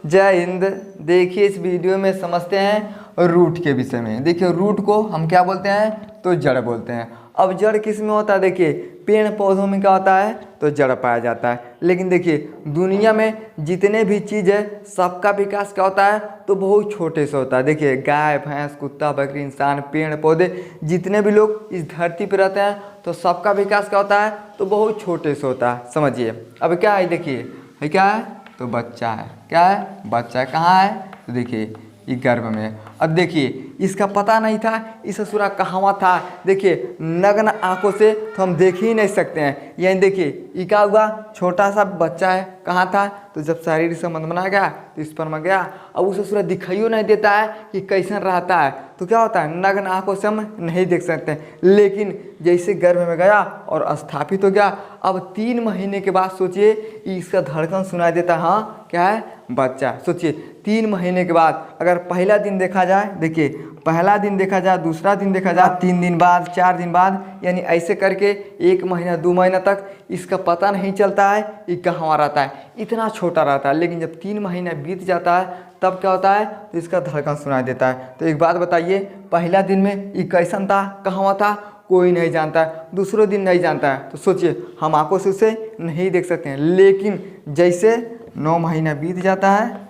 जय हिंद। देखिए इस वीडियो में समझते हैं रूट के विषय में। देखिए रूट को हम क्या बोलते हैं, तो जड़ बोलते हैं। अब जड़ किस में होता है, देखिए पेड़ पौधों में क्या होता है, तो जड़ पाया जाता है। लेकिन देखिए दुनिया में जितने भी चीज़ है सबका विकास क्या होता है, तो बहुत छोटे से होता है। देखिए गाय भैंस कुत्ता बकरी इंसान पेड़ पौधे जितने भी लोग इस धरती पर रहते हैं तो सबका विकास क्या होता है, तो बहुत छोटे से होता है। समझिए अब क्या है, देखिए है क्या है, तो बच्चा है। क्या है, बच्चा है। कहाँ है, तो देखिए ये गर्भ में है। अब देखिए इसका पता नहीं था इस असुरा कहाँ था। देखिए नग्न आंखों से तो हम देख ही नहीं सकते हैं। यानी देखिए ये क्या हुआ, छोटा सा बच्चा है। कहाँ था, तो जब शारीरिक संबंध बना गया तो इस पर में गया। अब उस असुरा दिखाइयो नहीं देता है कि कैसन रहता है, तो क्या होता है नग्न आंखों से हम नहीं देख सकते। लेकिन जैसे गर्भ में गया और स्थापित हो गया, अब 3 महीने के बाद सोचिए इसका धड़कन सुनाई देता है। हाँ क्या है, बच्चा। सोचिए 3 महीने के बाद अगर पहला दिन देखा जाए, देखिए पहला दिन देखा जाए, दूसरा दिन देखा जाए, 3 दिन बाद, 4 दिन बाद, यानी ऐसे करके 1 महीना 2 महीना तक इसका पता नहीं चलता है ये कहाँ रहता है, इतना छोटा रहता है। लेकिन जब 3 महीना बीत जाता है तब क्या होता है, तो इसका धड़कन सुनाई देता है। तो एक बात बताइए, पहला दिन में ये कैसन था, कहाँ था, कोई नहीं जानता है। दूसरे दिन नहीं जानता है। तो सोचिए हम आंखों से उसे नहीं देख सकते हैं। लेकिन जैसे 9 महीना बीत जाता है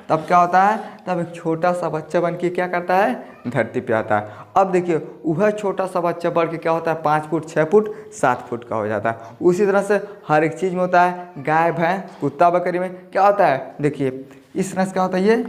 तब क्या होता है, तब एक छोटा सा बच्चा बन के क्या करता है, धरती पे आता है। अब देखिए वह छोटा सा बच्चा बढ़ के क्या होता है, 5 फुट 6 फुट 7 फुट का हो जाता है। उसी तरह से हर एक चीज़ में होता है। गाय भैंस कुत्ता बकरी में क्या होता है, देखिए इस तरह से क्या होता है, ये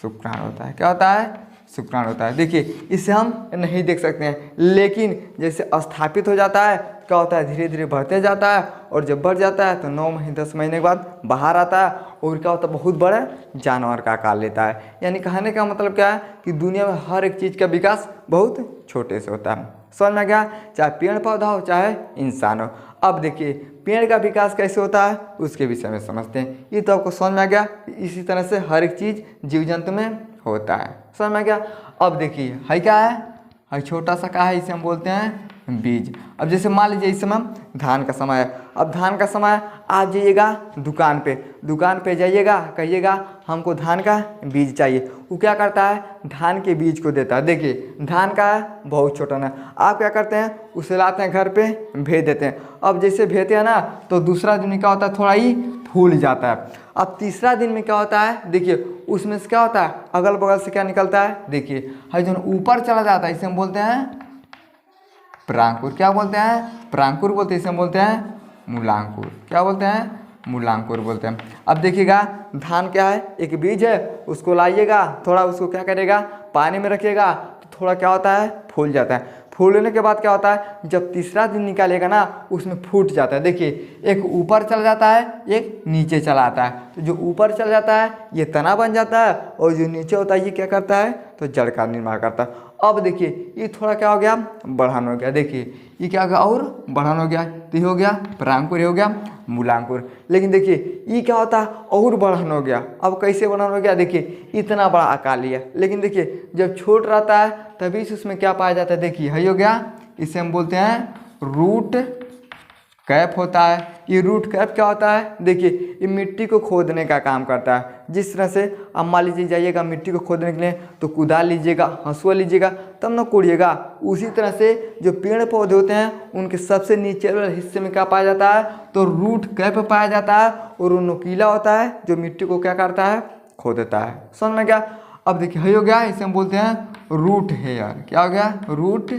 शुक्राणु होता है। क्या होता है, शुक्राणु होता है। देखिए इसे हम नहीं देख सकते हैं। लेकिन जैसे स्थापित हो जाता है क्या होता है, धीरे धीरे बढ़ते जाता है। और जब बढ़ जाता है तो 9 महीने 10 महीने के बाद बाहर आता है और क्या होता है, बहुत बड़ा जानवर का आकार लेता है। यानी कहने का मतलब क्या है कि दुनिया में हर एक चीज़ का विकास बहुत छोटे से होता है। समझ में गया, चाहे पेड़ पौधा हो चाहे इंसान हो। अब देखिए पेड़ का विकास कैसे होता है उसके विषय में समझते हैं। ये तो आपको समझ में आ गया। इसी तरह से हर एक चीज़ जीव जंतु में होता है। समझ में गया। अब देखिए है क्या है छोटा सा क्या है, इसे हम बोलते हैं बीज। अब जैसे मान लीजिए इस समय धान का समय है। अब धान का समय आप जाइएगा दुकान पे जाइएगा, कहिएगा हमको धान का बीज चाहिए। वो क्या करता है, धान के बीज को देता है। देखिए धान का है बहुत छोटा ना, आप क्या करते हैं उसे लाते हैं घर पे भेज देते हैं। अब जैसे भेजते हैं ना तो दूसरा दिन क्या होता है, थोड़ा ही फूल जाता है। अब तीसरा दिन में क्या होता है, देखिए उसमें से क्या होता है, अगल बगल से क्या निकलता है, देखिए है जो ऊपर चला जाता है इसे हम बोलते हैं परांकुर। क्या बोलते हैं, परांकुर बोलते हैं। इसे हम बोलते हैं मूलांकुर। क्या बोलते हैं, मूलांकुर बोलते हैं। अब देखिएगा धान क्या है, एक बीज है, उसको लाइएगा, थोड़ा उसको क्या करेगा, पानी में रखिएगा तो थोड़ा क्या होता है, फूल जाता है। फूलने के बाद क्या होता है, जब तीसरा दिन निकालेगा ना उसमें फूट जाता है। देखिए एक ऊपर चला जाता है, एक नीचे चला आता है। तो जो ऊपर चला जाता है ये तना बन जाता है और जो नीचे होता है ये क्या करता है, तो जड़ का निर्माण करता है। अब देखिए ये थोड़ा क्या हो गया, बढ़ान हो गया। देखिए ये क्या हो गया, और बढ़ान हो गया। तो ये हो गया परांकुर, ये हो गया मूलांकुर। लेकिन देखिए ये क्या होता है, और बढ़ान हो गया। अब कैसे बढ़ान हो गया, देखिए इतना बड़ा आकार लिया। लेकिन देखिए जब छोट रहता है तभी से उसमें क्या पाया जाता है, देखिए है हो गया, इसे हम बोलते हैं रूट कैप होता है। ये रूट कैप क्या होता है, देखिए ये मिट्टी को खोदने का काम करता है। जिस तरह से अब मान लीजिए जाइएगा मिट्टी को खोदने के लिए तो कुदाल लीजिएगा, हंसुआ लीजिएगा तब ना कोड़िएगा। उसी तरह से जो पेड़ पौधे होते हैं उनके सबसे नीचे वाले हिस्से में क्या पाया जाता है, तो रूट कैप पाया जाता है। और वो नुकीला होता है जो मिट्टी को क्या करता है, खोदता है। समझ में क्या। अब देखिए है हो गया, इसे हम बोलते हैं रूट हेयर। क्या हो गया, रूट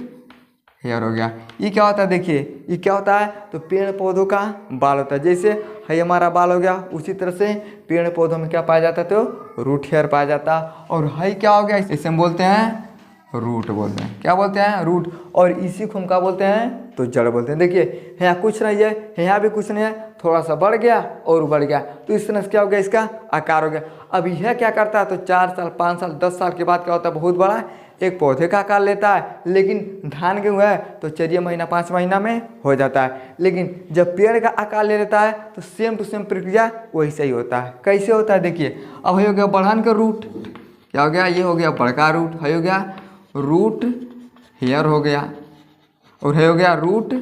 हेयर हो गया। ये क्या होता है, देखिए ये क्या होता है, तो पेड़ पौधों का बाल होता है। जैसे है हमारा बाल हो गया, उसी तरह से पेड़ पौधों में क्या पाया जाता है, तो रूट हेयर पाया जाता है। और है क्या हो गया, इसे हम बोलते हैं रूट बोलते हैं। क्या बोलते हैं, रूट। और इसी को हम क्या बोलते हैं, तो जड़ बोलते हैं। देखिए यहाँ कुछ नहीं है, यहाँ भी कुछ नहीं है, थोड़ा सा बढ़ गया और बढ़ गया तो इस तरह से क्या हो गया, इसका आकार हो गया। अब यह क्या करता है, तो 4 साल 5 साल 10 साल के बाद क्या होता है, बहुत बड़ा एक पौधे का आकार लेता है। लेकिन धान गेहूँ है तो 4 महीना 5 महीना में हो जाता है। लेकिन जब पेड़ का आकार ले लेता है तो सेम टू सेम प्रक्रिया वैसे ही होता है। कैसे होता है, देखिए अब हो गया बढ़ान का रूट, क्या हो गया, ये हो गया बड़का रूट, हो गया रूट हेयर हो गया, और हो गया रूट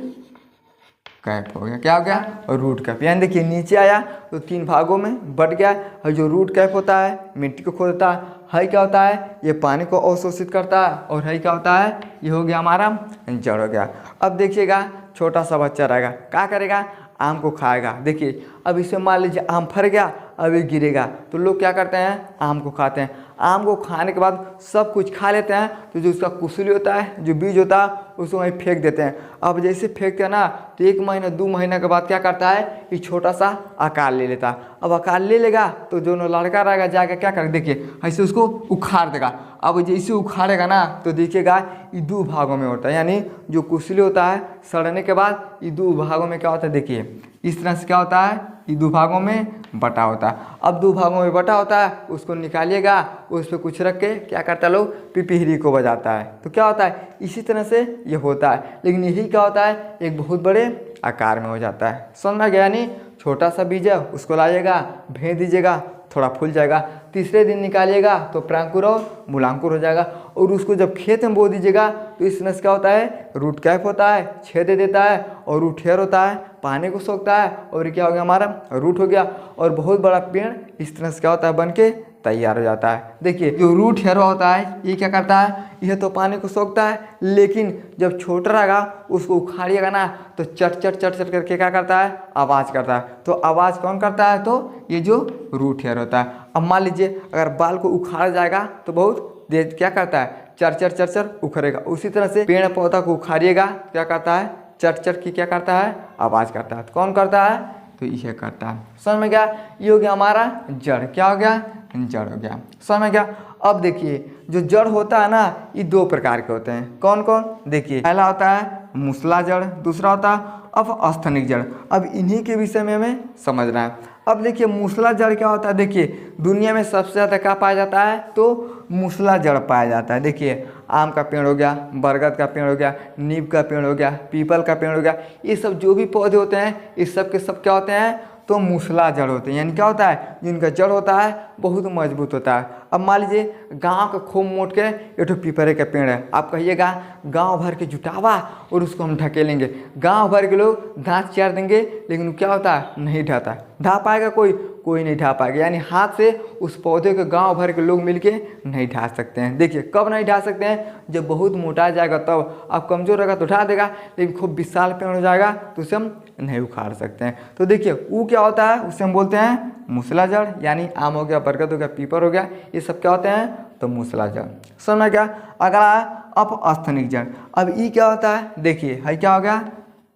कैप हो गया। क्या हो गया? Root cap. यानी देखिए नीचे आया तो 3 भागों में बट गया। और जो रूट कैप होता है मिट्टी को खोदता है क्या होता है? ये पानी को अवशोषित करता है। और है क्या होता है? ये हो गया हमारा जड़ हो गया। अब देखिएगा छोटा सा बच्चा रहेगा, क्या करेगा? आम को खाएगा। देखिए अब इसमें मान लीजिए आम फर गया, अब ये गिरेगा तो लोग क्या करते हैं? आम को खाते हैं। आम को खाने के बाद सब कुछ खा लेते हैं तो जो उसका कुसली होता है, जो बीज होता है, उसको वहीं फेंक देते हैं। अब जैसे फेंकते हैं ना तो 1 महीना 2 महीना के बाद क्या करता है? ये छोटा सा आकार ले लेता है। अब आकार ले लेगा तो जो लड़का रहेगा जाकर क्या करेगा? देखिए ऐसे उसको उखाड़ देगा। अब जैसे उखाड़ेगा ना तो देखिएगा ये 2 भागों में होता है। यानी जो कुसली होता है सड़ने के बाद ये 2 भागों में क्या होता है? देखिए इस तरह से क्या होता है? ये 2 भागों में बटा होता है। अब 2 भागों में बटा होता है, उसको निकालिएगा, उस पर कुछ रख के क्या करता है? लोग पिपीहरी को बजाता है। तो क्या होता है? इसी तरह से ये होता है। लेकिन यही क्या होता है? एक बहुत बड़े आकार में हो जाता है। समझ में गया? यानी छोटा सा बीज है, उसको लाइएगा, भेज दीजिएगा, थोड़ा फूल जाएगा, तीसरे दिन निकालिएगा तो प्रांकुर और मूलांकुर हो जाएगा। और उसको जब खेत में बो दीजिएगा तो इस तरह से क्या होता है? रूट कैप होता है, छेद देता है। और रूट हेयर होता है, पानी को सोखता है। और ये क्या हो गया? हमारा रूट हो गया। और बहुत बड़ा पेड़ इस तरह से क्या होता है? बन के तैयार हो जाता है। देखिए जो रूट हेयर होता है ये क्या करता है? यह तो पानी को सोखता है, लेकिन जब छोटा रहेगा उसको उखाड़िएगा ना तो चट चट चट चट करके क्या करता है? आवाज़ करता है। तो आवाज़ कौन करता है? तो ये जो रूट हेयर होता है। अब मान लीजिए अगर बाल को उखाड़ जाएगा तो बहुत देर क्या करता है? चर चर चर चर उखड़ेगा। उसी तरह से पेड़ पौधा को उखाड़िएगा क्या करता है? चट चट की क्या करता है? आवाज़ करता है। तो कौन करता है? तो यह करता है। समझ में गया? ये हो गया हमारा जड़। क्या हो गया? जड़ हो गया। समझ में गया? अब देखिए जो जड़ होता है ना ये 2 प्रकार के होते हैं। कौन कौन? देखिए पहला होता है मूसला जड़, दूसरा होता है अपस्थानिक जड़। अब इन्हीं के विषय में हमें समझना है। अब देखिए मूसला जड़ क्या होता है? देखिए दुनिया में सबसे ज़्यादा क्या पाया जाता है? तो मूसला जड़ पाया जाता है। देखिए आम का पेड़ हो गया, बरगद का पेड़ हो गया, नीम का पेड़ हो गया, पीपल का पेड़ हो गया, ये सब जो भी पौधे होते हैं इस सब के सब क्या होते हैं? तो मूसला जड़ होते हैं। यानी क्या होता है? जिनका जड़ होता है बहुत मजबूत होता है। अब मान लीजिए गांव का खूब मोट के एक पीपरे का पेड़ है, आप कहिएगा गांव भर के जुटावा और उसको हम ढकेलेंगे। गांव भर के लोग दांत चार देंगे, लेकिन क्या होता है? नहीं ढाता। ढा पाएगा कोई नहीं ढा पाएगा। यानी हाथ से उस पौधे को गांव भर के लोग मिलके नहीं ढा सकते हैं। देखिए कब नहीं ढा सकते हैं? जब बहुत मोटा जाएगा तब। अब कमज़ोर रहेगा तो ढा देगा, लेकिन खूब विशाल पेड़ हो जाएगा तो उसे हम नहीं उखाड़ सकते हैं। तो देखिए वो क्या होता है? उसे हम बोलते हैं मूसला जड़। यानी आम हो गया, बरगद हो गया, पीपल हो गया, ये सब क्या होते हैं? तो मूसला जड़। समझ में क्या? अगला अपस्थानिक जड़। अब ये क्या होता है? देखिए है क्या हो गया?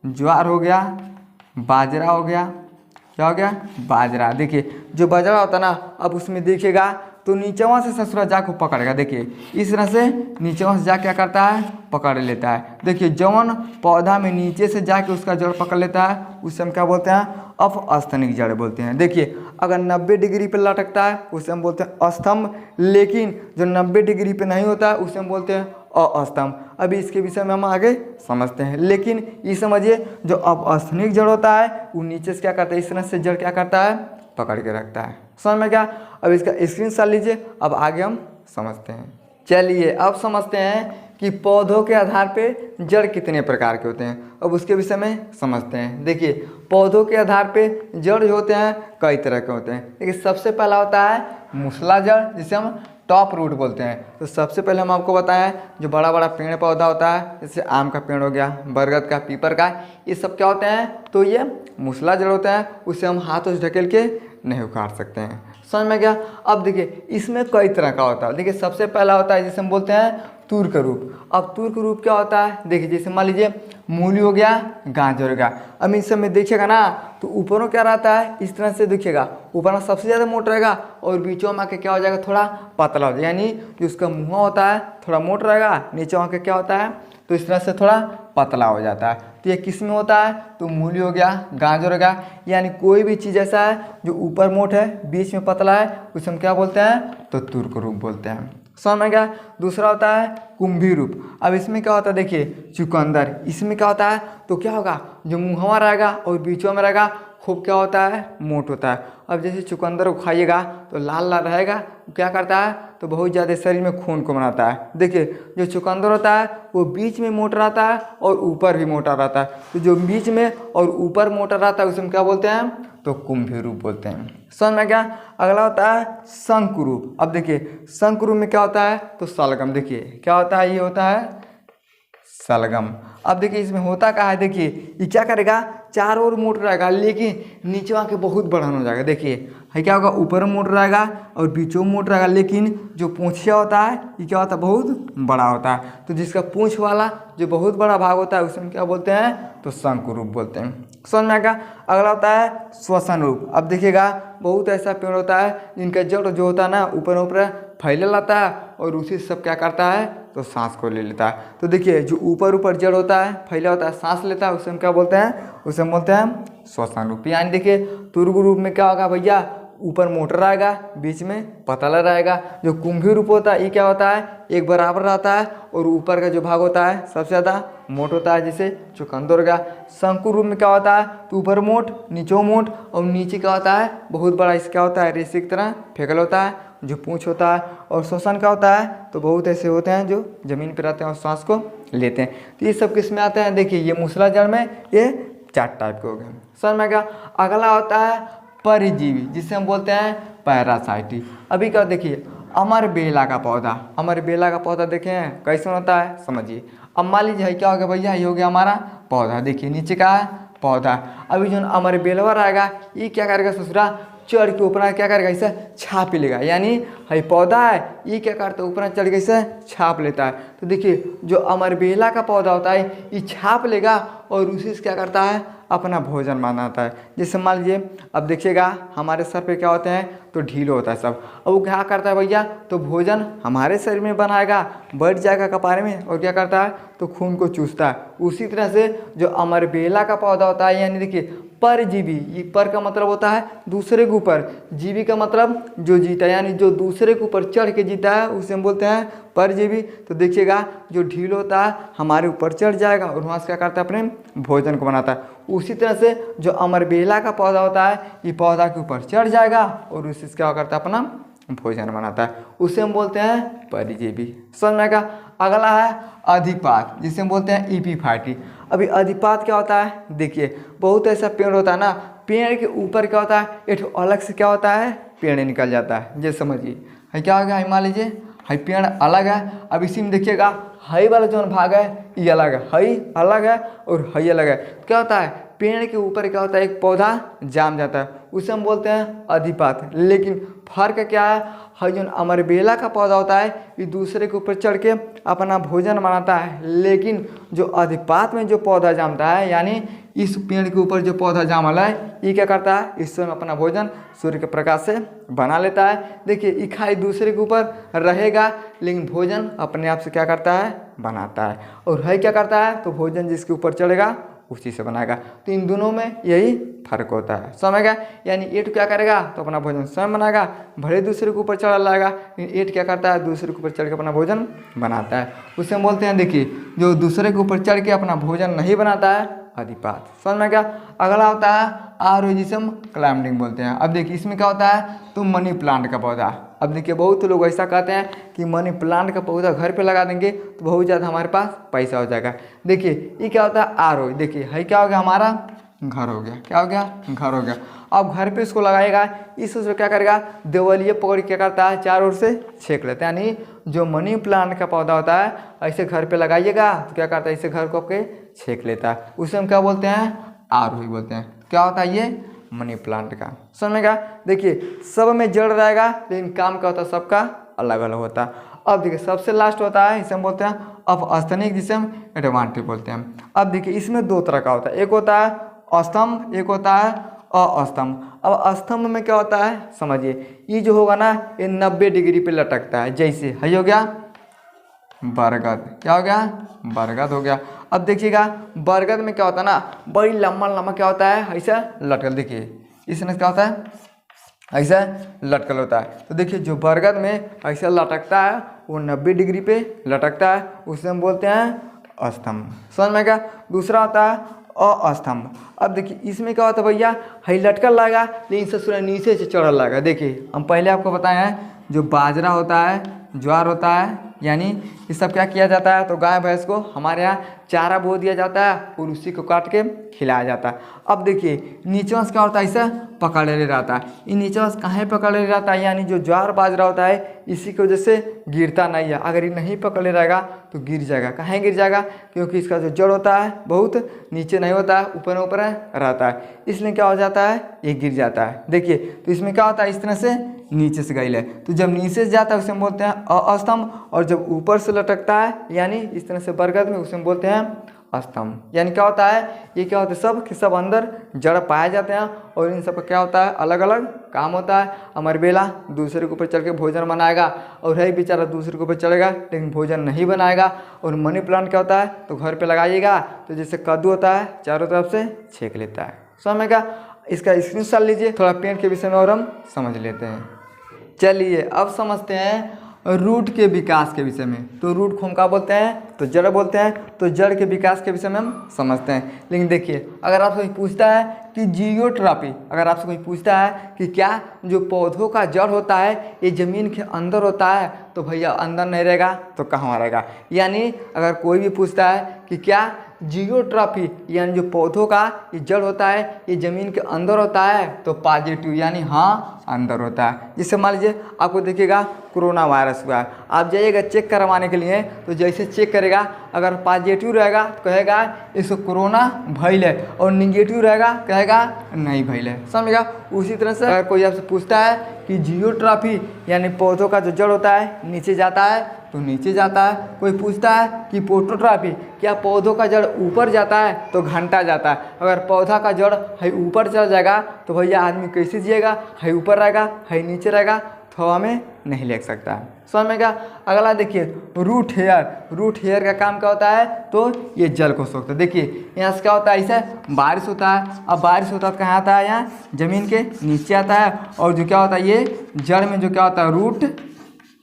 ज्वार हो गया, बाजरा हो गया। क्या हो गया? बाजरा। देखिए जो बाजरा होता है ना, अब उसमें देखिएगा तो नीचेवा से ससुरा जा को पकड़ेगा। देखिए इस तरह से नीचेवा से जा क्या करता है? पकड़ लेता है। देखिए जौन पौधा में नीचे से जाके उसका जड़ पकड़ लेता है उसे हम क्या बोलते हैं? अपस्थानिक जड़ बोलते हैं। देखिए अगर 90 डिग्री पर लटकता है उसे हम बोलते हैं स्तंभ, लेकिन जो 90 डिग्री पे नहीं होता है उसे हम बोलते हैं अस्तंभ। अभी इसके विषय में हम आगे समझते हैं, लेकिन ये समझिए जो अपस्थानिक जड़ होता है वो नीचे से क्या करता है? इस तरह से जड़ क्या करता है? पकड़ के रखता है। समझ में क्या? अब इसका स्क्रीनशॉट लीजिए, अब आगे हम समझते हैं। चलिए अब समझते हैं कि पौधों के आधार पे जड़ कितने प्रकार के होते हैं। अब उसके विषय में समझते हैं। देखिए पौधों के आधार पे जड़ जो होते हैं कई तरह के होते हैं। देखिए सबसे पहला होता है मूसला जड़, जिसे हम टॉप रूट बोलते हैं। तो सबसे पहले हम आपको बताएं जो बड़ा बड़ा पेड़ पौधा होता है, जैसे आम का पेड़ हो गया, बरगद का, पीपल का, ये सब क्या होते हैं? तो ये मूसला जड़ होता है। उसे हम हाथों से ढकेल के नहीं उखाड़ सकते हैं। समझ में गया? अब देखिए इसमें कई तरह का होता है। देखिए सबसे पहला होता है जिसे हम बोलते हैं तूर का रूप। अब तूर का रूप क्या होता है? देखिए जैसे मान लीजिए मूली हो गया, गाजर हो गया। अब इन सब में देखिएगा ना तो ऊपरों क्या रहता है? इस तरह से देखिएगा ऊपर में सबसे ज़्यादा मोटा रहेगा और बीचों में आके क्या हो जाएगा? थोड़ा पतला हो जाएगा। यानी जो उसका मुँह होता है थोड़ा मोटा रहेगा, नीचे आके क्या होता है? तो इस तरह से थोड़ा पतला हो जाता है। तो ये किस में होता है? तो मूली हो गया, गाजर हो गया। यानी कोई भी चीज़ ऐसा है जो ऊपर मोटा है बीच में पतला है उसे हम क्या बोलते हैं? तो तूर का रूप बोलते हैं। समझ में गया? दूसरा होता है कुंभी रूप। अब इसमें क्या होता है? देखिए चुकंदर। इसमें क्या होता है? तो क्या होगा? जो मुँहवा रहेगा और बीचों में रहेगा खूब क्या होता है, मोट होता है। अब जैसे चुकंदर को खाइएगा तो लाल लाल रहेगा, क्या करता है तो बहुत ज़्यादा शरीर में खून को बनाता है। देखिए जो चुकंदर होता है वो बीच में मोटा रहता है और ऊपर भी मोटा रहता है। तो जो बीच में और ऊपर मोटा रहता है उसे हम क्या बोलते हैं, तो कुंभी रूप बोलते हैं। समझ में क्या। अगला होता है शंकु रूप। अब देखिए शंकु रूप में क्या होता है, तो सलगम। देखिए क्या होता है, ये होता है सलगम। अब देखिए इसमें होता क्या है, देखिए ये क्या करेगा, चारों ओर मोट रहेगा लेकिन नीचे आके बहुत बड़ा हो जाएगा। देखिए है क्या होगा, ऊपर मोट रहेगा और बीचों मोट रहेगा, लेकिन जो पूंछिया होता है ये क्या होता है, बहुत बड़ा होता है। तो जिसका पूंछ वाला जो बहुत बड़ा भाग होता है उसे हम क्या बोलते हैं, तो शंकु रूप बोलते हैं। समझ में आएगा। अगला होता है श्वसन रूप। अब देखिएगा बहुत ऐसा पेड़ होता है जिनका जड़ जो होता है ना ऊपर ऊपर फैले रहता है और उसी से सब क्या करता है, तो सांस को ले लेता है। तो देखिए जो ऊपर ऊपर जड़ होता है, फैला होता है, सांस लेता है, उसे हम क्या बोलते हैं, उसे हम बोलते हैं श्वसन रूप। यानी देखिए तुर्गु रूप में क्या होगा भैया, ऊपर मोटा रहेगा, बीच में पतला रहेगा। जो कुंभी रूप होता है ये क्या होता है, एक बराबर रहता है और ऊपर का जो भाग होता है सबसे ज़्यादा मोट होता है, जैसे चुकंदर का। शंकु रूप में क्या होता है, तो ऊपर मोट नीचों मोट और नीचे क्या होता है, बहुत बड़ा। इस क्या होता है, रेशे की तरह फेंकल होता है, जो पूंछ होता है। और श्वसन का होता है, तो बहुत ऐसे होते हैं जो जमीन पर रहते हैं और सांस को लेते हैं। तो ये सब किस में आते हैं, देखिए ये मूसला जड़ में ये 4 टाइप के हो गए। समझ में क्या। अगला होता है परजीवी, जिसे हम बोलते हैं पैरासाइटी। अभी क्या देखिए अमर बेला का पौधा, अमर बेला का पौधा देखें कैसे होता है, समझिए। अब मान लीजिए क्या हो गया भैया, ये हो गया हमारा पौधा। देखिए नीचे का है पौधा। अभी जो अमर बेलवा रहेगा ये क्या करेगा, ससुरा चढ़ के ऊपर क्या करेगा, इसे छाप लेगा। यानी है पौधा है ये क्या करता है, ऊपर चढ़ के इसे छाप लेता है। तो देखिए जो अमर बेला का पौधा होता है ये छाप लेगा और उसी से क्या करता है, अपना भोजन बनाता है। जैसे मान लीजिए अब देखिएगा हमारे सर पे क्या होते हैं, तो ढीलो होता है सब। अब वो क्या करता है भैया, तो भोजन हमारे शरीर में बनाएगा, बैठ जाएगा कपारे में और क्या करता है, तो खून को चूसता है। उसी तरह से जो अमर बेला का पौधा होता है, यानी देखिए परजीवी, ये पर का मतलब होता है दूसरे के ऊपर, जीवी का मतलब जो जीता, यानी जो दूसरे के ऊपर चढ़ के जीता है उसे हम बोलते हैं परजीवी। तो देखिएगा जो ढील होता है हमारे ऊपर चढ़ जाएगा और वहाँ से क्या करता है, अपने भोजन को बनाता है। उसी तरह से जो अमर बेला का पौधा होता है ये पौधा के ऊपर चढ़ जाएगा और उसी से क्या करता है, अपना भोजन बनाता है, उसे हम बोलते हैं परजीवी। समझ में का। अगला है अधिपात, जिसे हम बोलते हैं ईपीफाइटी। अभी अधिपात क्या होता है, देखिए बहुत ऐसा पेड़ होता है ना, पेड़ के ऊपर क्या होता है, एक अलग से क्या होता है, पेड़ निकल जाता है। जैसे समझिए है क्या होगा, मान लीजिए है पेड़ अलग है। अब इसी में देखिएगा हई वाला जो भाग है ये अलग है, हई अलग है और हई अलग है। क्या होता है, पेड़ के ऊपर क्या होता है, एक पौधा जाम जाता है, उसे हम बोलते हैं अधिपात। लेकिन फर्क क्या है जो अमर बेला का पौधा होता है ये दूसरे के ऊपर चढ़ के अपना भोजन बनाता है, लेकिन जो अधिपात में जो पौधा जामता है, यानी इस पेड़ के ऊपर जो पौधा जामल है ये क्या करता है, इस समय अपना भोजन सूर्य के प्रकाश से बना लेता है। देखिए ये खाई दूसरे के ऊपर रहेगा लेकिन भोजन अपने आप से क्या करता है, बनाता है। और है क्या करता है, तो भोजन जिसके ऊपर चढ़ेगा उसी से बनाएगा। तो इन दोनों में यही फर्क होता है, समझ गया। यानी ईंट क्या करेगा, तो अपना भोजन स्वयं बनाएगा, भले दूसरे के ऊपर चढ़ लाएगा, लेकिन ईंट क्या करता है, दूसरे के ऊपर चढ़ के अपना भोजन बनाता है। उसे हम बोलते हैं, देखिए जो दूसरे के ऊपर चढ़ के अपना भोजन नहीं बनाता है, अधिपात। समझ में क्या। अगला होता है आरोजिसम क्लाइंबिंग बोलते हैं। अब देखिए इसमें क्या होता है, तो मनी प्लांट का पौधा। अब देखिए बहुत लोग ऐसा कहते हैं कि मनी प्लांट का पौधा घर पे लगा देंगे तो बहुत ज़्यादा हमारे पास पैसा हो जाएगा। देखिए ये क्या होता है, आरोज। देखिए है क्या हो गया, हमारा घर हो गया। क्या हो गया, घर हो गया। अब घर पे इसको लगाएगा, इस उसको क्या करेगा, देवलिए पकड़ क्या करता है, चारों ओर से छेक लेता है। यानी जो मनी प्लांट का पौधा होता है ऐसे घर पे लगाइएगा तो क्या करता है, इसे घर को आपके छेक लेता है। उसे हम क्या बोलते हैं, आरोही बोलते हैं। क्या होता है ये, मनी प्लांट का। समझ में क्या। देखिए सब में जड़ रहेगा लेकिन काम क्या होता है, सबका अलग अलग होता है। अब देखिए सबसे लास्ट होता है, इसे हम बोलते हैं अपस्तनिक, जिसे हम एडवांटेज बोलते हैं। अब देखिए इसमें 2 तरह का होता है, एक होता है अस्तंभ, एक होता है अस्तंभ। अब अस्तंभ में क्या होता है, समझिए ये जो होगा ना ये 90 डिग्री पे लटकता है। जैसे है हो गया बरगद। क्या हो गया, बरगद हो गया। अब देखिएगा बरगद में क्या होता है ना, बड़ी लंबा लंबा क्या होता है, ऐसा लटकल। देखिए इसमें क्या होता है, ऐसा लटकल होता है। तो देखिए जो बरगद में ऐसा लटकता है वो 90 डिग्री पे लटकता है, उसे हम बोलते हैं स्तंभ। समझ में क्या। दूसरा होता है अस्तंभ। अब देखिए इसमें क्या होता है भैया, हई लटकल लगा लेकिन ससुरा नीचे से चढ़ल लगा। देखिए हम पहले आपको बताए हैं जो बाजरा होता है, ज्वार होता है, यानी ये सब क्या किया जाता है, तो गाय भैंस को हमारे यहाँ चारा बो दिया जाता है और उसी को काट के खिलाया जाता है। अब देखिए नीचे से क्या होता है, ऐसा पकड़े रहता है। ये नीचे से कहाँ पकड़े रहता है, यानी जो ज्वार बाजरा होता है इसी की वजह से गिरता नहीं है। अगर ये नहीं पकड़े रहेगा तो गिर जाएगा। कहाँ गिर जाएगा, क्योंकि इसका जो जड़ होता है बहुत नीचे नहीं होता है, ऊपर ऊपर रहता है, इसलिए क्या हो जाता है, ये गिर जाता है। देखिए तो इसमें क्या होता है, इस तरह से नीचे से गई है, तो जब नीचे से जाता है उसे हम बोलते हैं अस्तंभ, और जब ऊपर से लटकता है यानी इस तरह से बरगद में उसे हम बोलते हैं स्तंभ। यानी क्या होता है, ये क्या होता है, सब के सब अंदर जड़ पाए जाते हैं और इन सब का क्या होता है, अलग अलग काम होता है। अमर बेला दूसरे के ऊपर चढ़ के भोजन बनाएगा और है बेचारा दूसरे के ऊपर चढ़ेगा लेकिन भोजन नहीं बनाएगा। और मनी प्लांट क्या होता है, तो घर पे लगाइएगा तो जैसे कद्दू होता है चारों तरफ से छेक लेता है। समझ का, इसका स्क्रीनशॉट लीजिए, थोड़ा पेड़ के विषय में और हम समझ लेते हैं। चलिए अब समझते हैं रूट के विकास के विषय में। तो रूट को हम क्या बोलते हैं, तो जड़ बोलते हैं। तो जड़ के विकास के विषय में हम समझते हैं। लेकिन देखिए अगर आपसे कोई पूछता है कि जियोट्रॉपी, अगर आपसे कोई पूछता है कि क्या जो पौधों का जड़ होता है ये ज़मीन के अंदर होता है, तो भैया अंदर नहीं रहेगा तो कहाँ रहेगा। यानी अगर कोई भी पूछता है कि क्या जियोट्रॉफी यानी जो पौधों का ये जड़ होता है ये ज़मीन के अंदर होता है, तो पॉजिटिव यानी हाँ अंदर होता है। जैसे मान लीजिए आपको देखिएगा कोरोना वायरस हुआ है, आप जाइएगा चेक करवाने के लिए, तो जैसे चेक करेगा अगर पॉजिटिव रहेगा तो कहेगा इसको कोरोना भइल है, और निगेटिव रहेगा कहेगा नहीं भइल है। समझेगा। उसी तरह से अगर कोई आपसे पूछता है कि जियोट्रॉफी यानी पौधों का जो जड़ होता है नीचे जाता है तो नीचे जाता है। कोई पूछता है कि पोटोट्रॉफी क्या पौधों का जड़ ऊपर जाता है, तो घंटा जाता है। अगर पौधा का जड़ है ऊपर चला जाएगा तो भैया आदमी कैसे जिएगा, है ऊपर रहेगा है नीचे रहेगा, तो हवा में नहीं ले सकता है। समझ में क्या। अगला देखिए रूट हेयर। रूट हेयर का काम क्या होता है, तो ये जल को सोखता है। देखिए यहाँ से क्या होता है, ऐसे बारिश होता है। अब बारिश होता है कहाँ आता है, यहाँ ज़मीन के नीचे आता है। और जो क्या होता है ये जड़ में जो क्या होता है रूट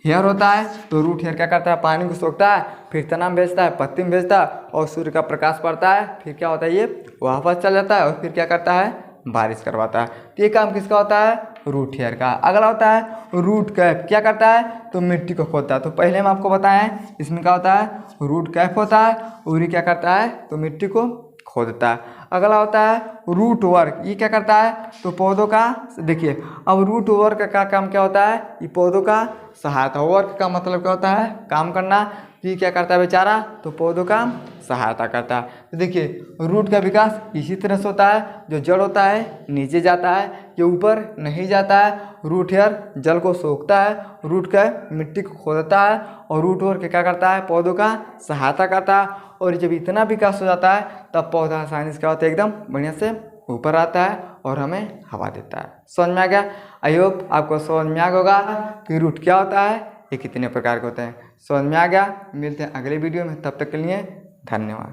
हेयर होता है। तो रूट हेयर क्या करता है, पानी को सोखता है, फिर तना में भेजता है, पत्ती में भेजता है, और सूर्य का प्रकाश पड़ता है, फिर क्या होता है ये वापस चल जाता है और फिर क्या करता है बारिश करवाता है। तो ये काम किसका होता है, रूट हेयर का। अगला होता है रूट कैप। क्या करता है, तो मिट्टी को खोदता है। तो पहले हम आपको बताएं इसमें क्या होता है, रूट कैप होता है और ये क्या करता है, तो मिट्टी को खोदता है। अगला होता है रूट वर्क। ये क्या करता है, तो पौधों का, देखिए अब रूट वर्क का काम क्या होता है, ये पौधों का सहायता। वर्क का मतलब क्या होता है, काम करना। ये क्या करता है बेचारा, तो पौधों का सहायता करता है। तो देखिए रूट का विकास इसी तरह से होता है, जो जड़ होता है नीचे जाता है, जो ऊपर नहीं जाता है। रूट हेयर जल को सोखता है, रूट का मिट्टी को खोदता है, और रूट वर्क क्या करता है, पौधों का सहायता करता है। और जब इतना विकास हो जाता है तब पौधा आसानी से क्या होता है, एकदम बढ़िया से ऊपर आता है और हमें हवा देता है। समझ में आ गया। आई होप आपको समझ में आ गया होगा कि रूट क्या होता है, ये कितने प्रकार के होते हैं। समझ में आ गया। मिलते हैं अगले वीडियो में, तब तक के लिए धन्यवाद।